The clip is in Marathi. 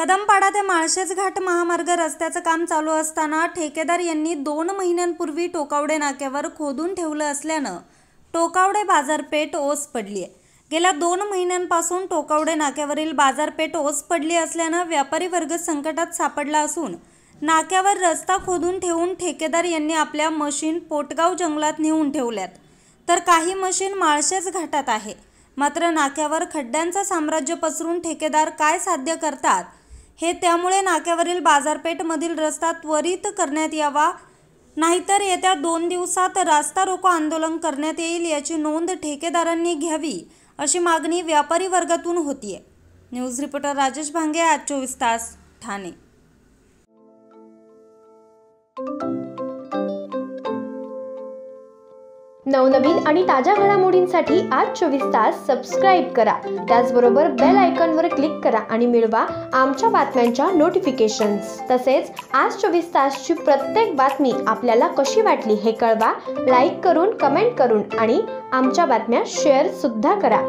कदमपाडा ते माळशेज घाट महामार्ग रस्त्याचं काम चालू असताना ठेकेदार यांनी 2 महिन्यांपूर्वी टोकावडे नाक्यावर खोदून ठेवलं असल्यानं टोकावडे बाजारपेठ ओस पडली आहे। गेल्या 2 महिन्यांपासून टोकावडे नाक्यावरील बाजारपेठ ओस पडली असल्यानं व्यापारी वर्ग संकटात सापडला असून नाक्यावर रस्ता खोदून ठेवून ठेकेदार यांनी आपल्या मशीन पोटगाव जंगलात नेऊन ठेवल्यात, तर काही मशीन माळशेज घाटात आहे। मात्र नाक्यावर खड्ड्यांचं साम्राज्य पसरून ठेकेदार काय साध्य करतात हे, त्यामुळे नाक्यावरील बाजारपेठमधील रस्ता त्वरित करण्यात यावा, नाहीतर येत्या 2 दिवसात रास्ता रोको आंदोलन करण्यात येईल याची नोंद ठेकेदारांनी घ्यावी अशी मागणी व्यापारी वर्गातून होतीये। न्यूज रिपोर्टर राजेश भांगे, आज 24 तास, ठाणे। नवनवीन आणि ताज्या घडामोडींसाठी आज 24 तास सबस्क्राइब करा। त्याचबरोबर बेल आयकॉनवर क्लिक करा आणि मिळवा आमच्या बातम्यांच्या नोटिफिकेशन्स। तसेच आज 24 तासची प्रत्येक बातमी आपल्याला कशी वाटली हे कळवा, लाईक करून, कमेंट करून आणि आमच्या बातम्या शेअर सुद्धा करा।